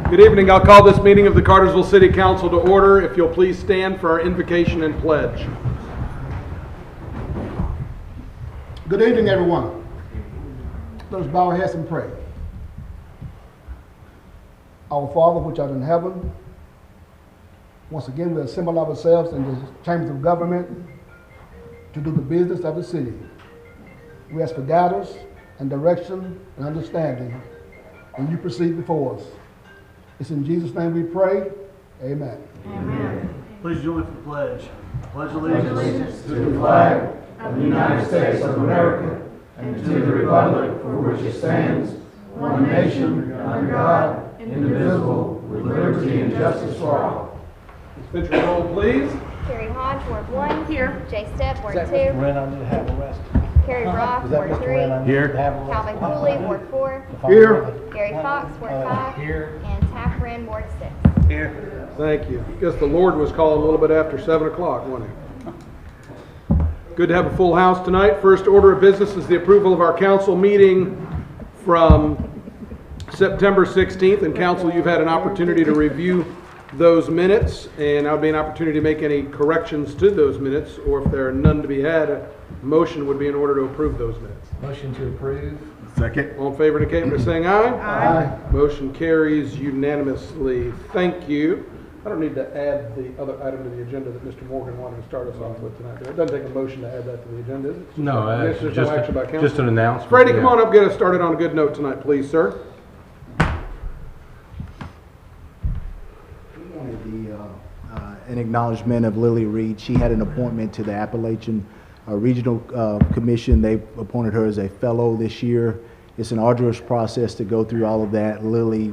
Good evening. I'll call this meeting of the Cartersville City Council to order. If you'll please stand for our invocation and pledge. Good evening, everyone. Let us bow our heads and pray. Our Father, which art in heaven, once again we assemble ourselves in the chambers of government to do the business of the city. We ask for guidance and direction and understanding when you proceed before us. It's in Jesus' name we pray. Amen. Amen. Please join with the pledge. Pledge allegiance To the flag of the United States of America and to the republic for which it stands, one nation, under God, indivisible, with liberty and justice for all. Suspension roll, please. Carrie Hodge, Ward 1. Here. Jay Stepp, Ward 2. Wren, I need to have a rest. Carrie Brock, Is that Ward Mr. 3. Wren? I need Here. to have a rest. Calvin Cooley, Ward 4. Here. Gary Fox, Ward 5. Here. And Taff Wren, Ward 6. Here. Thank you. I guess the Lord was calling a little bit after 7 o'clock, wasn't he? Good to have a full house tonight. First order of business is the approval of our council meeting from September 16th. And council, you've had an opportunity to review those minutes, and that'll be an opportunity to make any corrections to those minutes, or if there are none to be had, a motion would be in order to approve those minutes. Motion to approve. Second. All in favor indicate by saying aye. Aye. Motion carries unanimously. Thank you. I don't need to add the other item to the agenda that Mr. Morgan wanted to start us off with tonight. It doesn't take a motion to add that to the agenda, is it? No, There's no action by council. just an announcement. Freddie, come on up, get us started on a good note tonight, please, sir. An acknowledgement of Lily Reed. She had an appointment to the Appalachian Regional Commission. They appointed her as a fellow this year. It's an arduous process to go through all of that. Lily,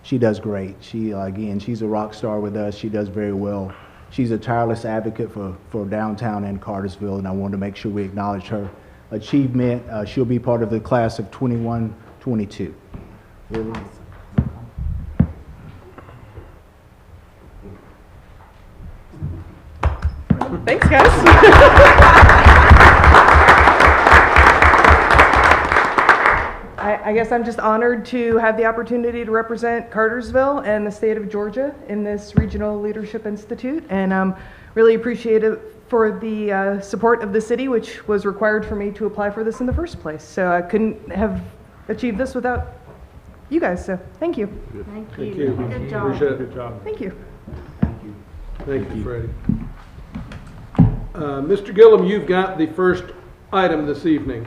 she does great. She, again, she's a rock star with us. She does very well. She's a tireless advocate for downtown and Cartersville, and I wanted to make sure we acknowledge her achievement. She'll be part of the class of 21-22. Lily. Thanks, guys. I guess I'm just honored to have the opportunity to represent Cartersville and the state of Georgia in this Regional Leadership Institute, and I'm really appreciative for the support of the city, which was required for me to apply for this in the first place. So I couldn't have achieved this without you guys, so thank you. Thank you. Good job. Appreciate it. Good job. Thank you. Thank you, Freddie. Mr. Gillum, you've got the first item this evening.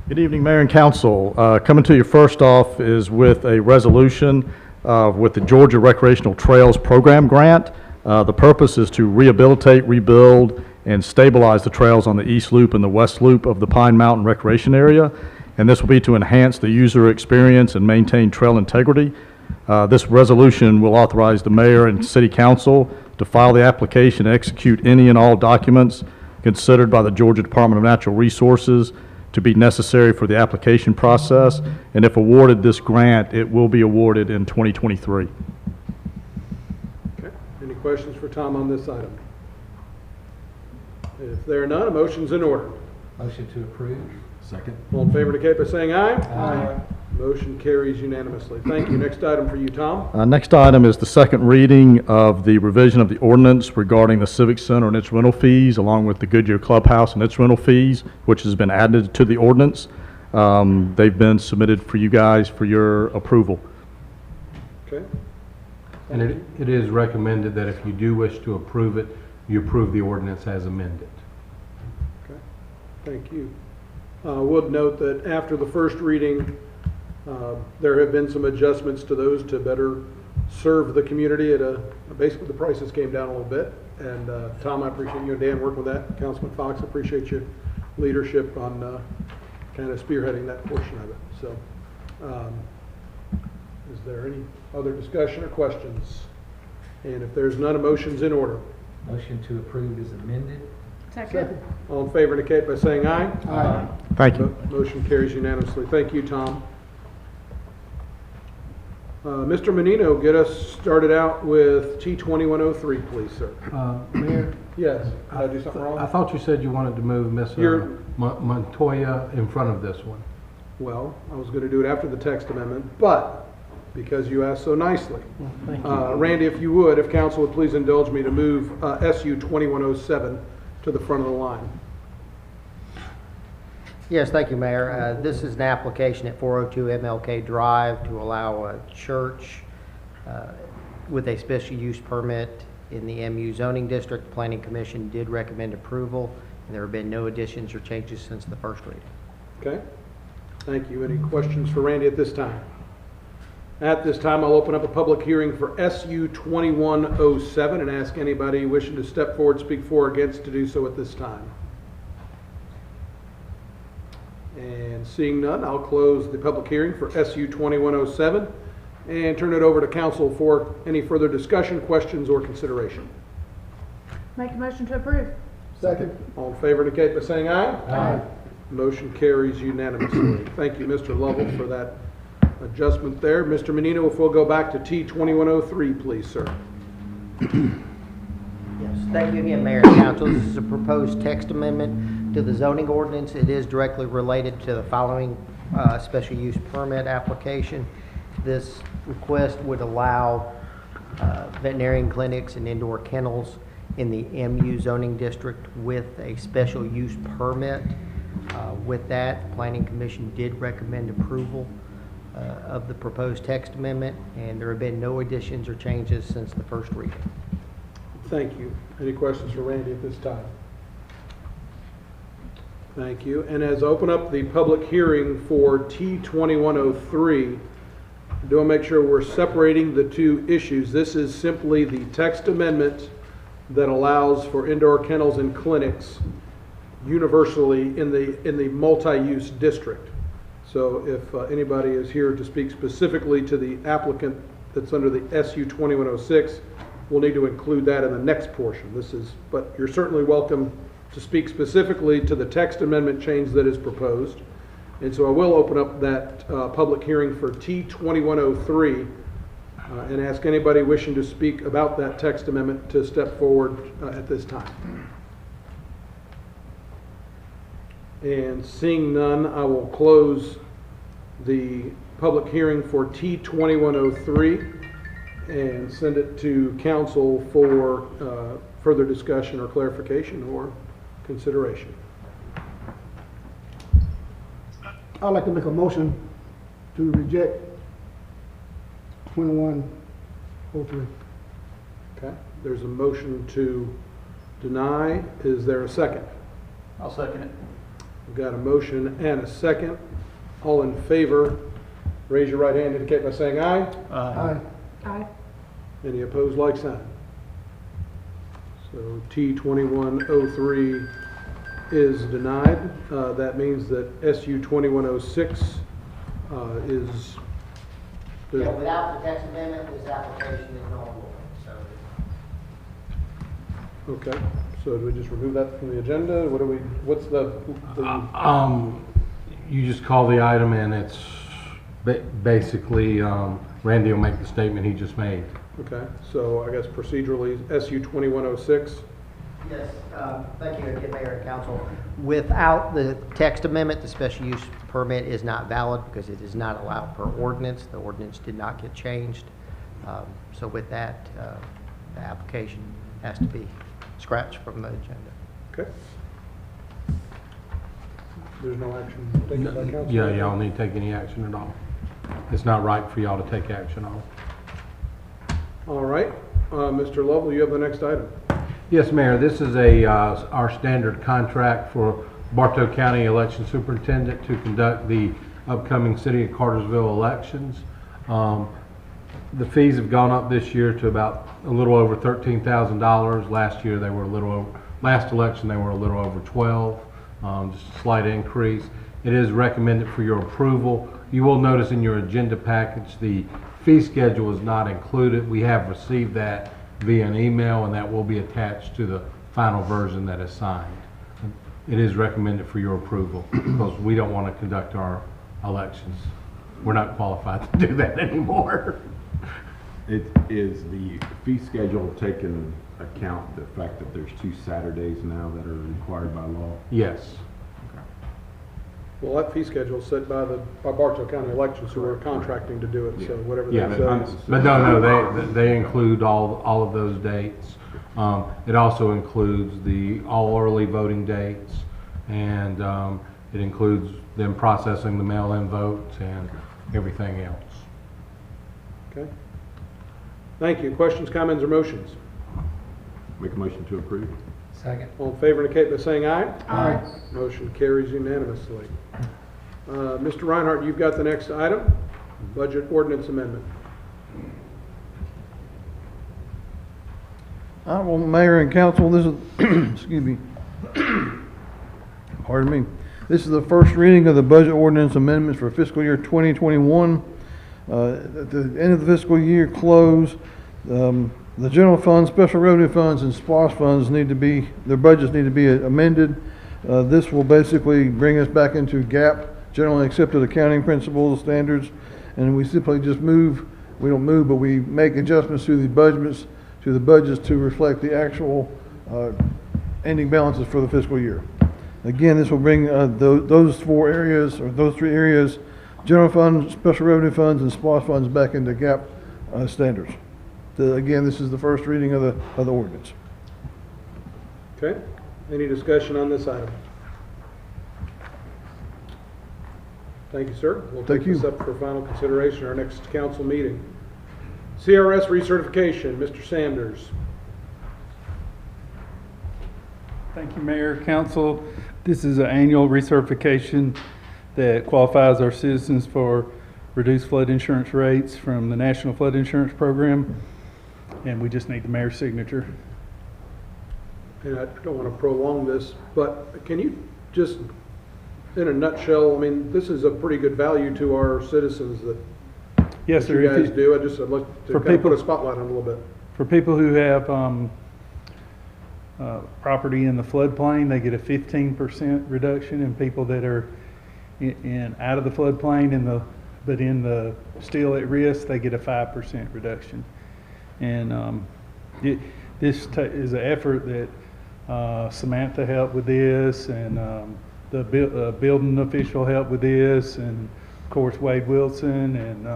Good evening, Mayor and Council. Coming to you first off is with a resolution with the Georgia Recreational Trails Program Grant. The purpose is to rehabilitate, rebuild, and stabilize the trails on the East Loop and the West Loop of the Pine Mountain Recreation Area. And this will be to enhance the user experience and maintain trail integrity. This resolution will authorize the mayor and city council to file the application and execute any and all documents considered by the Georgia Department of Natural Resources to be necessary for the application process. And if awarded this grant, it will be awarded in 2023. Okay. Any questions for Tom on this item? If there are none, a motion's in order. Motion to approve. Second. All in favor indicate by saying aye. Aye. Motion carries unanimously. Thank you. Next item for you, Tom. Next item is the second reading of the revision of the ordinance regarding the Civic Center and its rental fees, along with the Goodyear Clubhouse and its rental fees, which has been added to the ordinance. They've been submitted for you guys for your approval. Okay. And it is recommended that if you do wish to approve it, you approve the ordinance as amended. Okay. Thank you. Would note that after the first reading, there have been some adjustments to those to better serve the community basically the prices came down a little bit. And Tom, I appreciate you and Dan working with that. Councilman Fox, I appreciate your leadership on kind of spearheading that portion of it. So is there any other discussion or questions? And if there's none, a motion's in order. Motion to approve is amended. Second. All in favor indicate by saying aye. Aye. Thank you. Motion carries unanimously. Thank you, Tom. Mr. Menino, get us started out with T2103, please, sir. Mayor? Yes. Did I do something wrong? I thought you said you wanted to move Miss You're- Montoya in front of this one. Well, I was going to do it after the text amendment, but because you asked so nicely. Randy, if you would, if council would please indulge me to move SU 2107 to the front of the line. Yes, thank you, Mayor. This is an application at 402 MLK Drive to allow a church with a special use permit in the MU zoning district. The Planning Commission did recommend approval, and there have been no additions or changes since the first reading. Okay, thank you. Any questions for Randy at this time? At this time, I'll open up a public hearing for SU 2107 and ask anybody wishing to step forward, speak for or against, to do so at this time. And seeing none, I'll close the public hearing for SU 2107 and turn it over to council for any further discussion, questions, or consideration. Make a motion to approve. Second. All in favor indicate by saying aye. Aye. Motion carries unanimously. Thank you, Mr. Lovell, for that adjustment there. Mr. Menino, if we'll go back to T 2103, please, sir. Yes, thank you again, Mayor and Council. This is a proposed text amendment to the zoning ordinance. It is directly related to the following special use permit application. This request would allow veterinarian clinics and indoor kennels in the MU zoning district with a special use permit. With that, the Planning Commission did recommend approval of the proposed text amendment, and there have been no additions or changes since the first reading. Thank you. Any questions for Randy at this time? Thank you. And as I open up the public hearing for T 2103, do I make sure we're separating the two issues? This is simply the text amendment that allows for indoor kennels and clinics universally in the multi-use district. So if anybody is here to speak specifically to the applicant that's under the SU 2106, we'll need to include that in the next portion. But you're certainly welcome to speak specifically to the text amendment change that is proposed. And so I will open up that public hearing for T 2103 and ask anybody wishing to speak about that text amendment to step forward at this time. And seeing none, I will close the public hearing for T 2103 and send it to council for further discussion or clarification or consideration. I'd like to make a motion to reject 2103. Okay, there's a motion to deny. Is there a second? I'll second it. We've got a motion and a second. All in favor, raise your right hand, indicate by saying aye. Aye. Aye. Any opposed, like sign. So T 2103 is denied. That means that SU 2106 is... Yeah, without the text amendment, this application is null and void. Okay, so do we just remove that from the agenda? What's the You just call the item and it's basically, Randy will make the statement he just made. Okay, so I guess procedurally, SU 2106. Yes, thank you again, Mayor and Council. Without the text amendment, the special use permit is not valid because it is not allowed per ordinance. The ordinance did not get changed. So with that, the application has to be scratched from the agenda. Okay. There's no action taken by council? Yeah, y'all need to take any action at all. It's not right for y'all to take action on. All right, Mr. Lovell, you have the next item. Yes, Mayor, this is our standard contract for Bartow County Election Superintendent to conduct the upcoming City of Cartersville elections. The fees have gone up this year to about a little over $13,000. Last year they were last election they were a little over 12, just a slight increase. It is recommended for your approval. You will notice in your agenda package the fee schedule is not included. We have received that via an email and that will be attached to the final version that is signed. It is recommended for your approval because we don't want to conduct our elections. We're not qualified to do that anymore. It is the fee schedule taking account the fact that there's 2 Saturdays now that are required by law? Yes. Okay. Well, that fee schedule is set by Bartow County Elections, who are contracting to do it, so whatever Yeah, that says. but no, they include all of those dates. It also includes all early voting dates, and it includes them processing the mail-in votes and everything else. Okay. Thank you. Questions, comments, or motions? Make a motion to approve. Second. All in favor indicate by saying aye. Aye. Motion carries unanimously. Mr. Reinhardt, you've got the next item, budget ordinance amendment. Honorable Mayor and Council, this is, excuse me, pardon me. This is the first reading of the budget ordinance amendments for fiscal year 2021. At the end of the fiscal year close, the general fund, special revenue funds, and SPOS funds their budgets need to be amended. This will basically bring us back into GAAP, generally accepted accounting principles, standards, and we simply just we don't move, but we make adjustments to the budgets to reflect the actual ending balances for the fiscal year. Again, this will bring those three areas, general fund, special revenue funds, and SPOS funds back into GAAP standards. Again, this is the first reading of the ordinance. Okay. Any discussion on this item? Thank you, sir. We'll take this up for final consideration at our next council meeting. CRS recertification, Mr. Sanders. Thank you, Mayor, Council. This is an annual recertification that qualifies our citizens for reduced flood insurance rates from the National Flood Insurance Program, and we just need the mayor's signature. And I don't want to prolong this, but can you just, in a nutshell, I mean, this is a pretty good value to our citizens that Yes, sir. you guys do. I'd like to kind of put a spotlight on it a little bit. For people who have property in the floodplain, they get a 15% reduction, and people that are out of the floodplain but still at risk, they get a 5% reduction. And this is an effort that Samantha helped with this, and the building official helped with this, and of course Wade Wilson and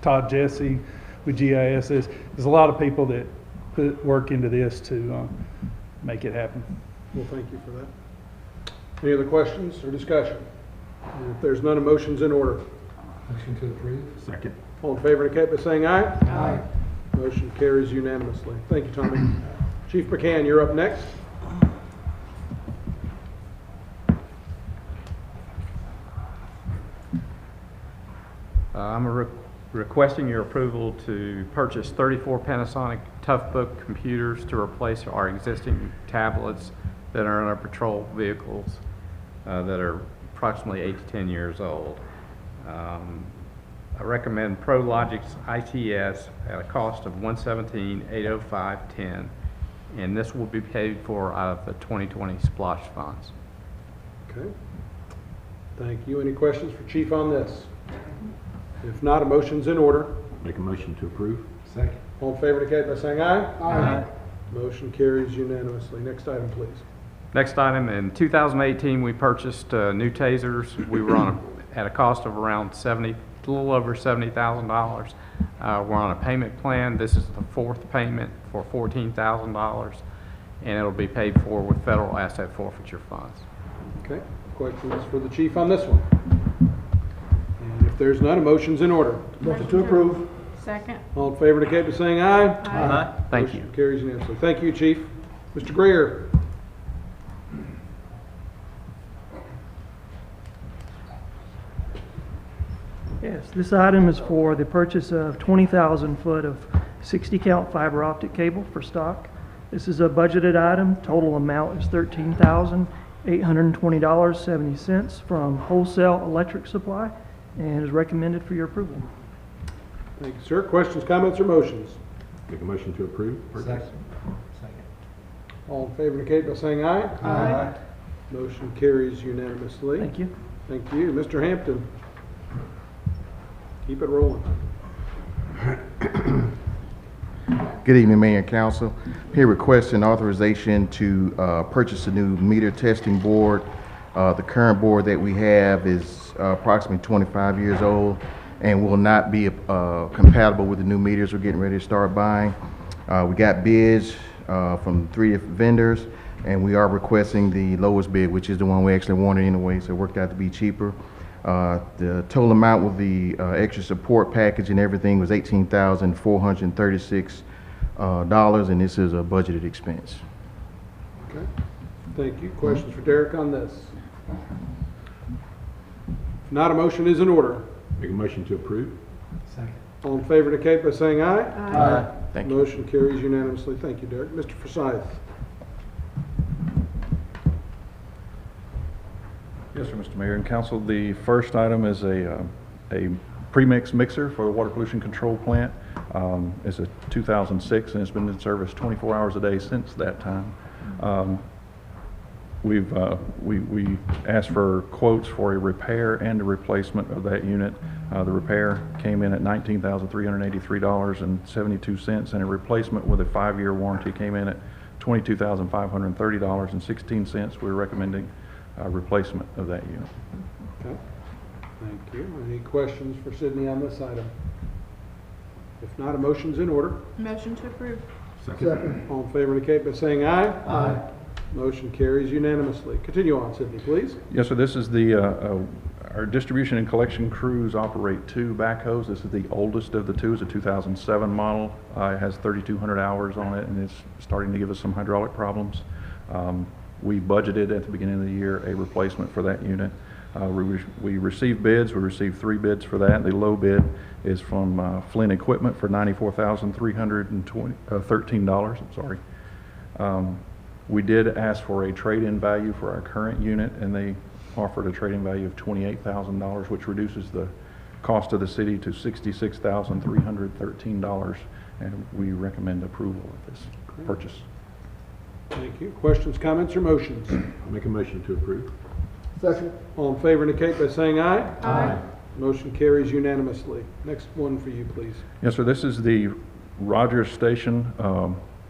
Todd Jesse with GIS. There's a lot of people that put work into this to make it happen. Well, thank you for that. Any other questions or discussion? And if there's none, a motion's in order. Motion to approve. Second. All in favor indicate by saying aye. Aye. Motion carries unanimously. Thank you, Tommy. Chief McCann, you're up next. I'm requesting your approval to purchase 34 Panasonic Toughbook computers to replace our existing tablets that are in our patrol vehicles that are approximately 8 to 10 years old. I recommend ProLogix ITS at a cost of $117,805.10, and this will be paid for out of the 2020 Splosh funds. Okay. Thank you. Any questions for Chief on this? If not, a motion's in order. Make a motion to approve. Second. All in favor indicate by saying aye. Aye. Motion carries unanimously. Next item, please. Next item, in 2018, we purchased new tasers. We were at a cost of around a little over $70,000. We're on a payment plan. This is the fourth payment for $14,000, and it'll be paid for with federal asset forfeiture funds. Okay. Questions for the Chief on this one? And if there's none, a motion's in order. Motion to approve. Second. All in favor indicate by saying aye. Aye. Thank you. Motion carries unanimously. Thank you, Chief. Mr. Greer. Yes, this item is for the purchase of 20,000 foot of 60 count fiber optic cable for stock. This is a budgeted item. Total amount is $13,820.70 from Wholesale Electric Supply, and is recommended for your approval. Thank you, sir. Questions, comments, or motions? Make a motion to approve. Second. All in favor indicate by saying aye. Aye. Motion carries unanimously. Thank you. Thank you. Mr. Hampton. Keep it rolling. Good evening, Mayor and Council. Here requesting authorization to purchase a new meter testing board The current board that we have is approximately 25 years old and will not be compatible with the new meters we're getting ready to start buying. We got bids from 3 different vendors, and we are requesting the lowest bid, which is the one we actually wanted anyway, so it worked out to be cheaper. The total amount with the extra support package and everything was $18,436, and this is a budgeted expense. Okay, thank you. Questions for Derek on this? If not, a motion is in order. Make a motion to approve. Second. All in favor indicate by saying aye. Aye. Thank you. Motion carries unanimously. Thank you, Derek. Mr. Forsyth. Yes, sir, Mr. Mayor and Council. The first item is a pre-mix mixer for the water pollution control plant. It's a 2006 and it's been in service 24 hours a day since that time. We asked for quotes for a repair and a replacement of that unit. The repair came in at $19,383.72, and a replacement with a 5-year warranty came in at $22,530.16. We're recommending replacement of that unit. Okay, thank you. Any questions for Sydney on this item? If not, a motion's in order. Motion to approve. Second. All in favor indicate by saying aye. Aye. Motion carries unanimously. Continue on, Sydney, please. Yes, sir. This is the our distribution and collection crews operate 2 backhoes. This is the oldest of the 2. It's a 2007 model. It has 3,200 hours on it, and it's starting to give us some hydraulic problems. We budgeted at the beginning of the year a replacement for that unit. We received bids. We received 3 bids for that. The low bid is from Flynn Equipment for $94,313. I'm sorry. We did ask for a trade-in value for our current unit, and they offered a trade-in value of $28,000, which reduces the cost of the city to $66,313, and we recommend approval of this purchase. Thank you. Questions, comments, or motions? I'll make a motion to approve. Second. All in favor indicate by saying aye. Aye. Motion carries unanimously. Next one for you, please. Yes, sir. This is the Rogers Station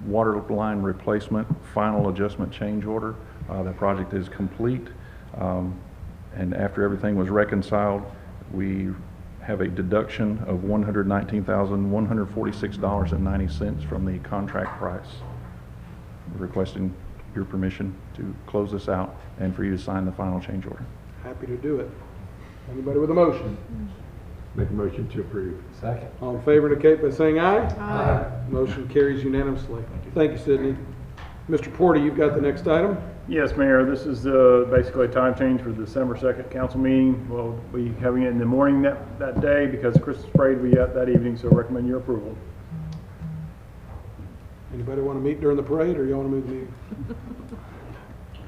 water line replacement final adjustment change order. The project is complete, and after everything was reconciled, we have a deduction of $119,146.90 from the contract price. We're requesting your permission to close this out and for you to sign the final change order. Happy to do it. Anybody with a motion? Make a motion to approve. Second. All in favor indicate by saying aye. Aye. Motion carries unanimously. Thank you, Sydney. Mr. Porter, you've got the next item. Yes, Mayor. This is basically a time change for the December 2nd council meeting. We'll be having it in the morning that day because Christmas parade will be out that evening, so I recommend your approval. Anybody want to meet during the parade, or you want to move the meeting?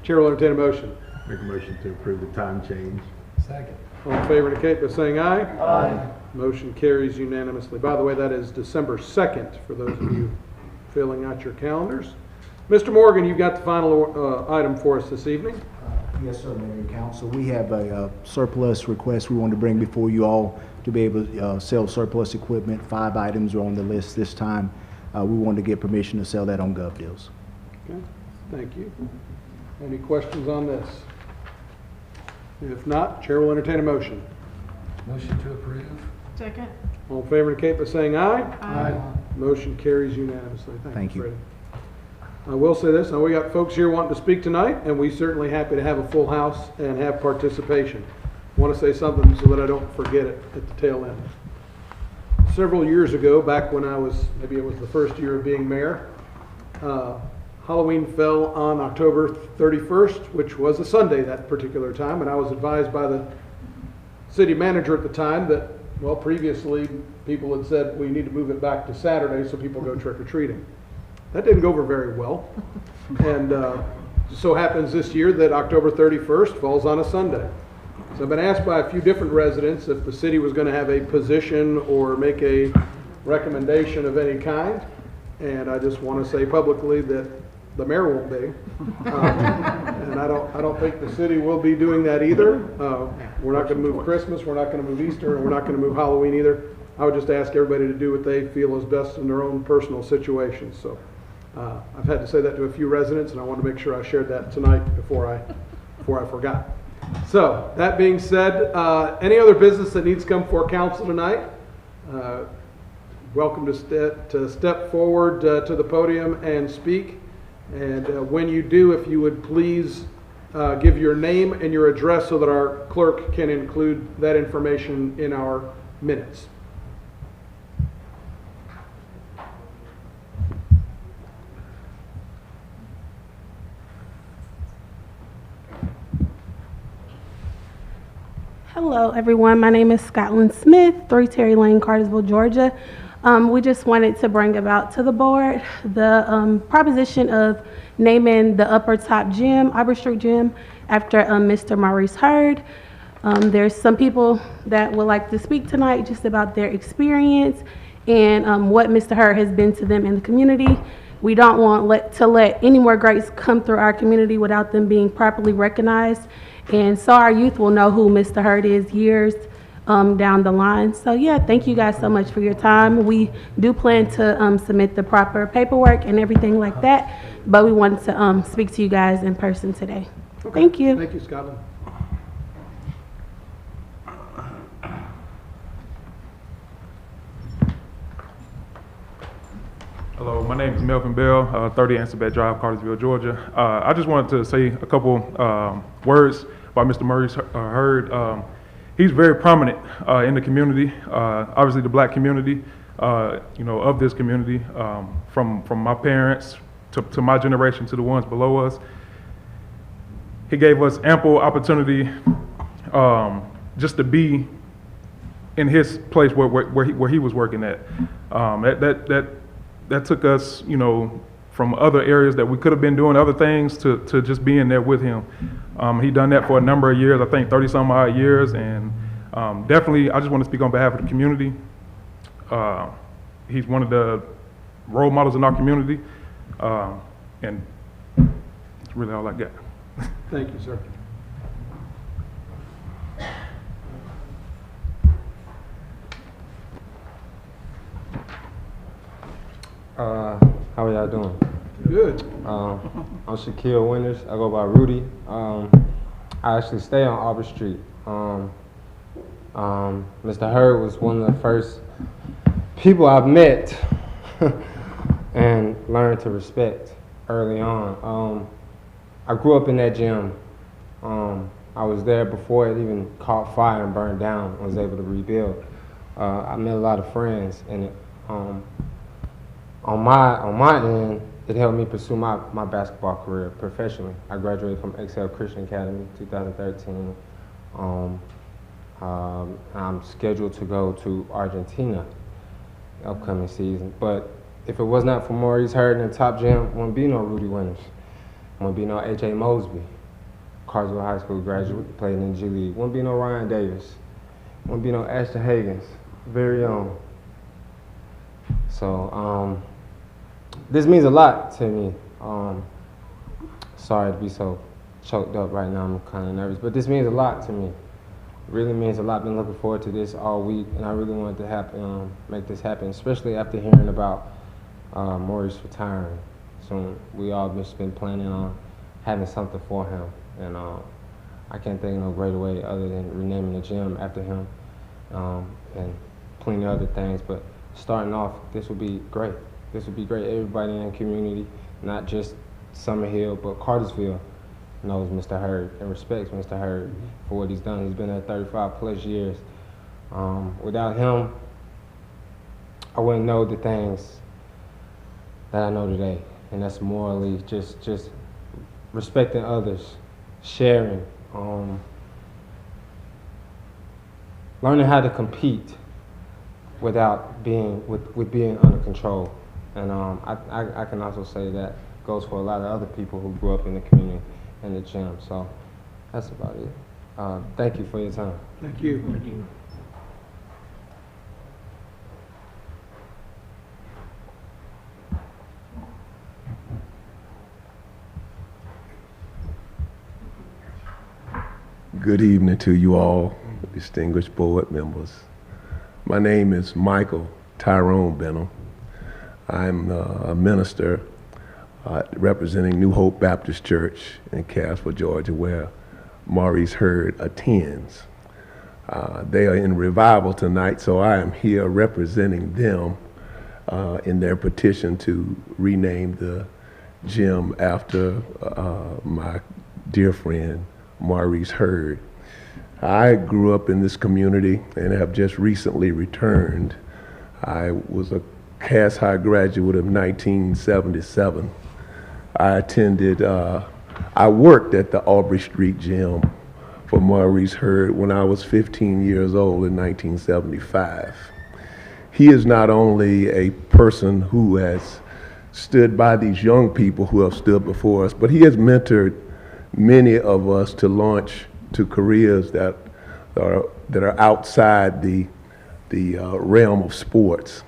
Chair will entertain a motion. Make a motion to approve the time change. Second. All in favor indicate by saying aye. Aye. Motion carries unanimously. By the way, that is December 2nd for those of you filling out your calendars. Mr. Morgan, you've got the final item for us this evening. Yes, sir, Mayor and Council. We have a surplus request we want to bring before you all to be able to sell surplus equipment. 5 items are on the list this time. We wanted to get permission to sell that on GovDeals. Okay, thank you. Any questions on this? If not, Chair will entertain a motion. Motion to approve. Second. All in favor indicate by saying aye. Aye. Motion carries unanimously. Thank you. Freddie. I will say this, now we got folks here wanting to speak tonight, and we're certainly happy to have a full house and have participation. I want to say something so that I don't forget it at the tail end. Several years ago, back when I was, maybe it was the first year of being mayor, Halloween fell on October 31st, which was a Sunday that particular time, and I was advised by the city manager at the time that, well, previously people had said we need to move it back to Saturday so people go trick-or-treating. That didn't go over very well, and just so happens this year that October 31st falls on a Sunday. So I've been asked by a few different residents if the city was going to have a position or make a recommendation of any kind, and I just want to say publicly that the mayor won't be, and I don't think the city will be doing that either. We're not going to move Christmas, we're not going to move Easter, and we're not going to move Halloween either. I would just ask everybody to do what they feel is best in their own personal situations. So I've had to say that to a few residents, and I want to make sure I shared that tonight before I forgot. So, that being said, any other business that needs to come before council tonight, welcome to step forward to the podium and speak. And when you do, if you would please give your name and your address so that our clerk can include that information in our minutes. Hello, everyone. My name is Scotland Smith, 3 Terry Lane, Cartersville, Georgia. We just wanted to bring about to the board the proposition of naming the upper top gym, Auburn Street Gym, after Mr. Maurice Hurd. There's some people that would like to speak tonight just about their experience and what Mr. Hurd has been to them in the community. We don't want to let any more greats come through our community without them being properly recognized. And so our youth will know who Mr. Hurd is years down the line. So yeah, thank you guys so much for your time. We do plan to submit the proper paperwork and everything like that, but we wanted to speak to you guys in person today. Okay. Thank you. Thank you, Scotland. Hello, my name is Melvin Bell, 30 Ansabet Drive, Cartersville, Georgia. I just wanted to say a couple words about Mr. Maurice Hurd. He's very prominent in the community, obviously the black community, of this community, from my parents to my generation to the ones below us. He gave us ample opportunity just to be in his place where he was working at. That took us, from other areas that we could have been doing other things to just being there with him. He done that for a number of years, I think 30-some odd years, and definitely I just want to speak on behalf of the community. He's one of the role models in our community, and that's really all I got. Thank you, sir. How are y'all doing? Good. I'm Shaquille Winters. I go by Rudy. I actually stay on Auburn Street. Mr. Hurd was one of the first people I've met and learned to respect early on. I grew up in that gym. I was there before it even caught fire and burned down. I was able to rebuild. I met a lot of friends in it. On my end, it helped me pursue my basketball career professionally. I graduated from Excel Christian Academy 2013. I'm scheduled to go to Argentina upcoming season. But if it was not for Maurice Hurd in the top gym, wouldn't be no Rudy Winters. Wouldn't be no H.A. Mosby, Cartersville High School graduate, played in the G League. Wouldn't be no Ryan Davis. Wouldn't be no Ashton Higgins, very own. So, this means a lot to me. Sorry to be so choked up right now, I'm kind of nervous, but this means a lot to me. It really means a lot. Been looking forward to this all week, and I really wanted to make this happen, especially after hearing about Maurice retiring soon. We all just been planning on having something for him, and I can't think of no greater way other than renaming the gym after him, and plenty of other things, but starting off, this would be great. This would be great. Everybody in the community, not just Summerhill, but Cartersville, knows Mr. Hurd and respects Mr. Hurd for what he's done. He's been there 35 plus years. Without him, I wouldn't know the things that I know today. And that's morally just respecting others, sharing, learning how to compete without being under control. And I can also say that goes for a lot of other people who grew up in the community and the gym. So that's about it. Thank you for your time. Thank you. Thank you. Good evening to you all, distinguished board members. My name is Michael Tyrone Benham. I'm a minister representing New Hope Baptist Church in Cartersville, Georgia, where Maurice Hurd attends. They are in revival tonight, so I am here representing them in their petition to rename the gym after my dear friend Maurice Hurd. I grew up in this community and have just recently returned. I was a Cass High graduate of 1977. I worked at the Aubrey Street Gym for Maurice Hurd when I was 15 years old in 1975. He is not only a person who has stood by these young people who have stood before us, but he has mentored many of us to launch to careers that are outside the realm of sports.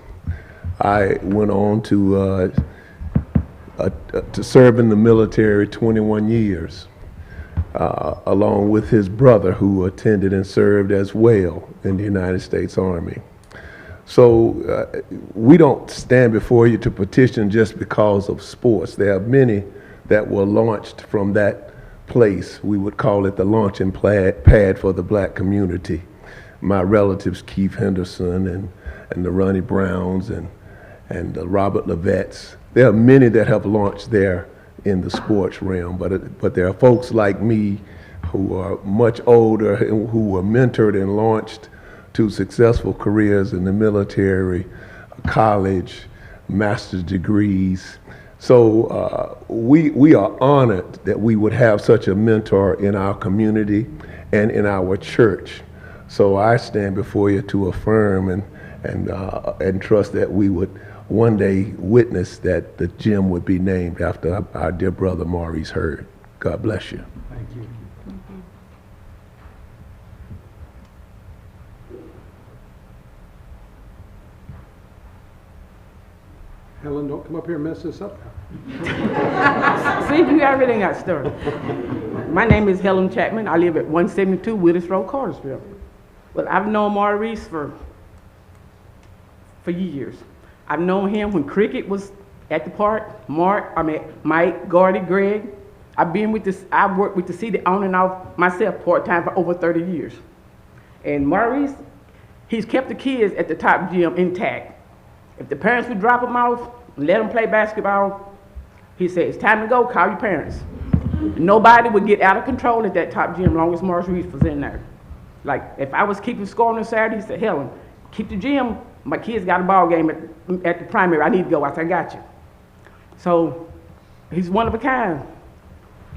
I went on to serve in the military 21 years, along with his brother who attended and served as well in the United States Army. So we don't stand before you to petition just because of sports. There are many that were launched from that place. We would call it the launching pad for the black community. My relatives, Keith Henderson and the Ronnie Browns and the Robert Levettes. There are many that have launched there in the sports realm, but there are folks like me who are much older and who were mentored and launched to successful careers in the military, college, master's degrees. So we are honored that we would have such a mentor in our community and in our church. So I stand before you to affirm and trust that we would one day witness that the gym would be named after our dear brother Maurice Hurd. God bless you. Thank you. Helen, don't come up here and mess this up. See, you already got started. My name is Helen Chapman. I live at 172 Willis Road, Cartersville. Well, I've known Maurice for years. I've known him when cricket was at the park. Mike, Gordy, Greg. I've worked with the city on and off myself part-time for over 30 years. And Maurice, he's kept the kids at the top gym intact. If the parents would drop them off, let them play basketball, he said, it's time to go, call your parents. Nobody would get out of control at that top gym as long as Maurice was in there. Like, if I was keeping score on a Saturday, he said, Helen, keep the gym. My kids got a ball game at the primary. I need to go. I said, I got you. So, he's one of a kind.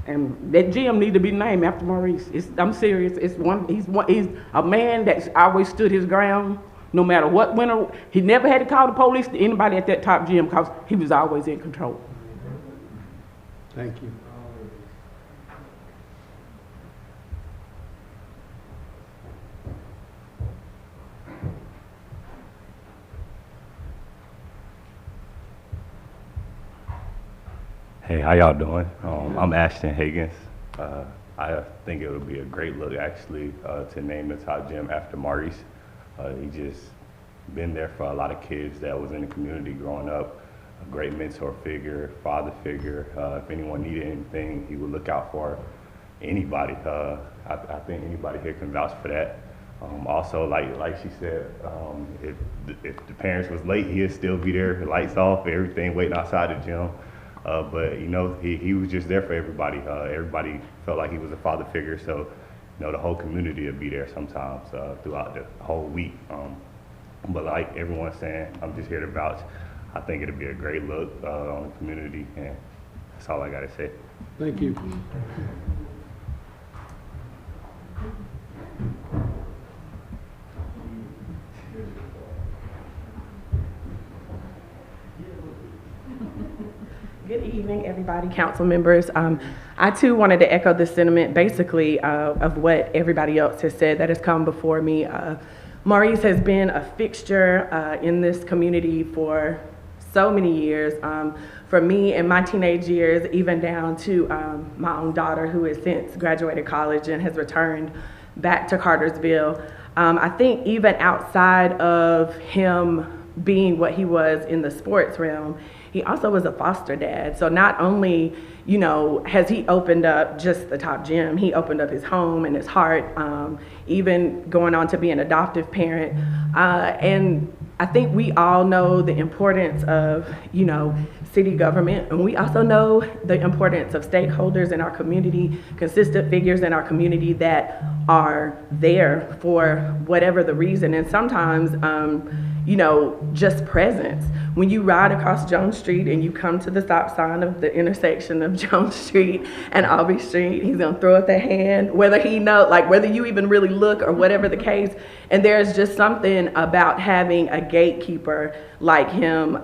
And that gym need to be named after Maurice. I'm serious. He's a man that's always stood his ground. No matter what went on, he never had to call the police to anybody at that top gym because he was always in control. Thank you. Hey, how y'all doing? I'm Ashton Higgins. I think it would be a great look actually to name the top gym after Maurice. He just been there for a lot of kids that was in the community growing up. A great mentor figure, father figure. If anyone needed anything, he would look out for anybody. I think anybody here can vouch for that. Also, like she said, if the parents was late, he'd still be there, the lights off, everything waiting outside the gym. But you know, he was just there for everybody. Everybody felt like he was a father figure, so you know, the whole community would be there sometimes throughout the whole week. But like everyone's saying, I'm just here to vouch. I think it'd be a great look on the community, and that's all I gotta say. Thank you. Good evening, everybody, council members. I too wanted to echo the sentiment basically of what everybody else has said that has come before me. Maurice has been a fixture in this community for so many years. For me in my teenage years, even down to my own daughter who has since graduated college and has returned back to Cartersville. I think even outside of him being what he was in the sports realm, he also was a foster dad. So not only, you know, has he opened up just the Top Gym, he opened up his home and his heart, even going on to be an adoptive parent. And I think we all know the importance of, you know, city government, and we also know the importance of stakeholders in our community, consistent figures in our community that are there for whatever the reason, and sometimes, you know, just presence. When you ride across Jones Street and you come to the stop sign of the intersection of Jones Street and Albee Street, he's gonna throw up that hand, whether he know, like whether you even really look or whatever the case. And there's just something about having a gatekeeper like him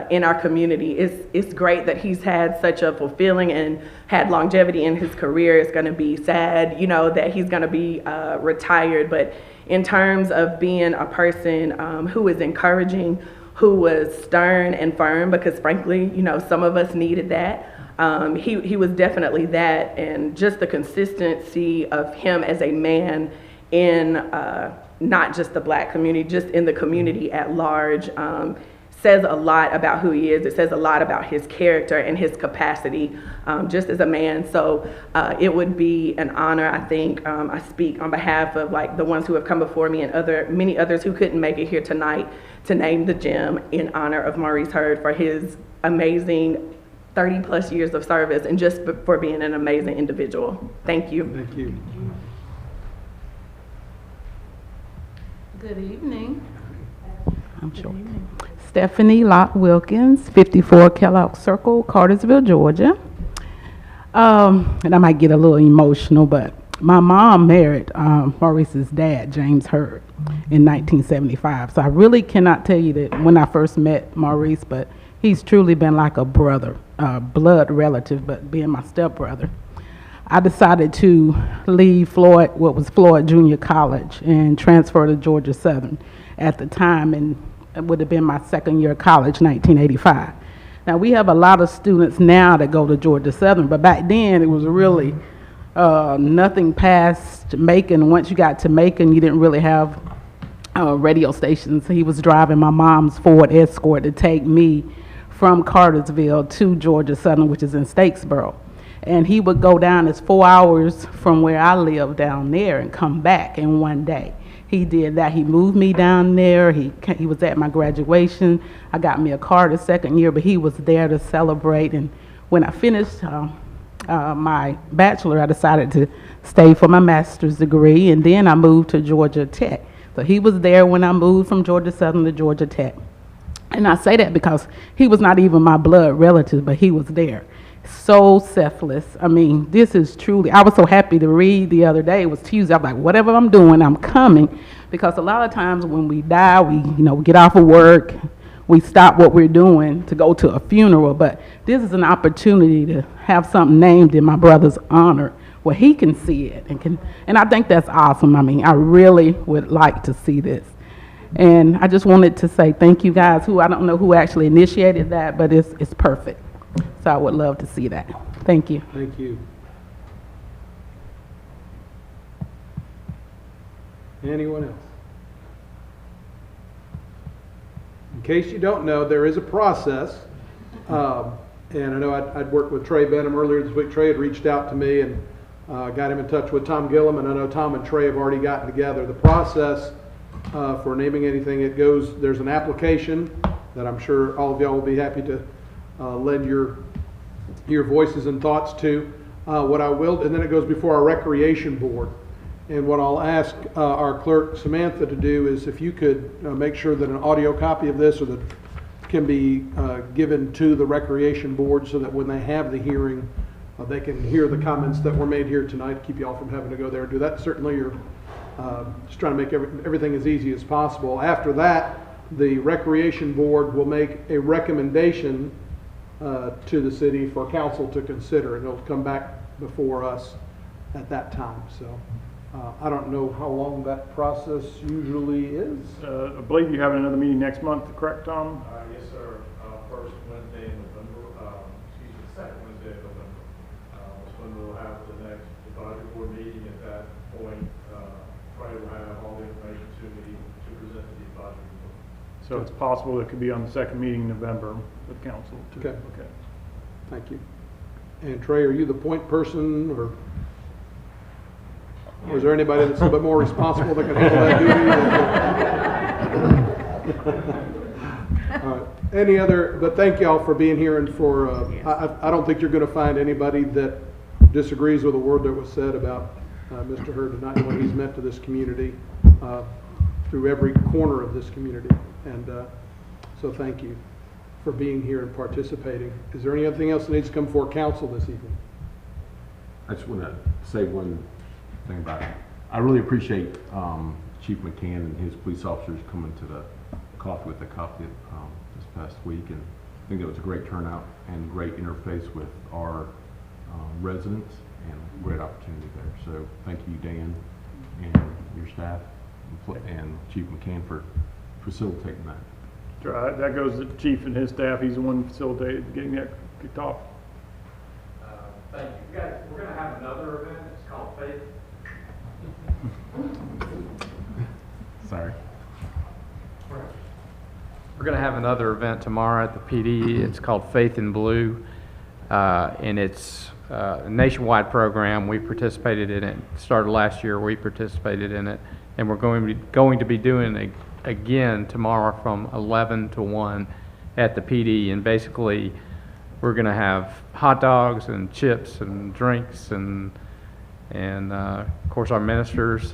in our community. It's great that he's had such a fulfilling and had longevity in his career. It's gonna be sad, you know, that he's gonna be retired, but in terms of being a person who is encouraging, who was stern and firm, because frankly, you know, some of us needed that. He was definitely that, and just the consistency of him as a man in not just the Black community, just in the community at large, says a lot about who he is. It says a lot about his character and his capacity just as a man. So it would be an honor, I think. I speak on behalf of like the ones who have come before me and many others who couldn't make it here tonight, to name the gym in honor of Maurice Hurd for his amazing 30 plus years of service and just for being an amazing individual. Thank you. Thank you. Good evening. I'm sure. Stephanie Locke Wilkins, 54 Kellogg Circle, Cartersville, Georgia. And I might get a little emotional, but my mom married Maurice's dad, James Hurd, in 1975. So I really cannot tell you that when I first met Maurice, but he's truly been like a brother, blood relative, but being my stepbrother. I decided to leave Floyd, what was Floyd Junior College, and transfer to Georgia Southern at the time, and it would have been my second year of college, 1985. Now, we have a lot of students now that go to Georgia Southern, but back then it was really nothing past Macon. Once you got to Macon, you didn't really have radio stations. He was driving my mom's Ford Escort to take me from Cartersville to Georgia Southern, which is in Statesboro. And he would go down as 4 hours from where I live down there and come back in one day. He did that. He moved me down there. He was at my graduation. I got me a car the second year, but he was there to celebrate. And when I finished my bachelor, I decided to stay for my master's degree, and then I moved to Georgia Tech. So he was there when I moved from Georgia Southern to Georgia Tech. And I say that because he was not even my blood relative, but he was there. So selfless. I mean, this is truly, I was so happy to read the other day. It was Tuesday. I was like, whatever I'm doing, I'm coming. Because a lot of times when we die, we get off of work, we stop what we're doing to go to a funeral. But this is an opportunity to have something named in my brother's honor where he can see it. And I think that's awesome. I mean, I really would like to see this. And I just wanted to say thank you guys, who I don't know who actually initiated that, but it's perfect. So I would love to see that. Thank you. Thank you. Anyone else? In case you don't know, there is a process. And I know I'd worked with Trey Benham earlier this week. Trey had reached out to me and got him in touch with Tom Gillum, and I know Tom and Trey have already gotten together. The process for naming anything, there's an application that I'm sure all of y'all will be happy to lend your voices and thoughts to. And then it goes before our recreation board. And what I'll ask our clerk Samantha to do is if you could make sure that an audio copy of this or that can be given to the recreation board so that when they have the hearing, they can hear the comments that were made here tonight, to keep you all from having to go there and do that. Certainly you're just trying to make everything as easy as possible. After that, the recreation board will make a recommendation to the city for council to consider, and it'll come back before us at that time. So I don't know how long that process usually is. I believe you have another meeting next month, correct, Tom? Yes, sir. First Wednesday in November, second Wednesday in November. That's when we'll have the next advisory board meeting. At that point, Trey will have all the information to me to present to the advisory board. So it's possible it could be on the second meeting in November with council. Okay. Okay. Thank you. And Trey, are you the point person, or is there anybody that's a bit more responsible that can handle that duty? All right. Any other, but thank y'all for being here and for, I don't think you're going to find anybody that disagrees with a word that was said about Mr. Hurd tonight and what he's meant to this community through every corner of this community. And so thank you for being here and participating. Is there anything else that needs to come before council this evening? I just want to say one thing about it. I really appreciate Chief McCann and his police officers coming to the coffee with the cop this past week, and I think it was a great turnout and great interface with our residents, and great opportunity there. So thank you, Dan, and your staff, and Chief McCann for facilitating that. Right, that goes to the chief and his staff. He's the one facilitated getting that kicked off. Thank you. Guys, we're going to have another event. It's called Faith. Sorry. We're going to have another event tomorrow at the PD. It's called Faith in Blue, and it's a nationwide program. We participated in it. Started last year. We participated in it, and we're going to be doing it again tomorrow from 11 to 1 at the PD. And basically, we're going to have hot dogs and chips and drinks, and of course our ministers,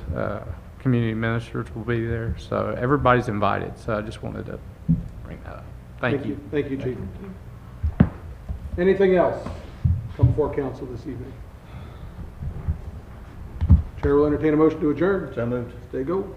community ministers will be there. So everybody's invited. So I just wanted to bring that up. Thank you. Thank you, Chief. Anything else come before council this evening? Chair will entertain a motion to adjourn. So moved. Stay go.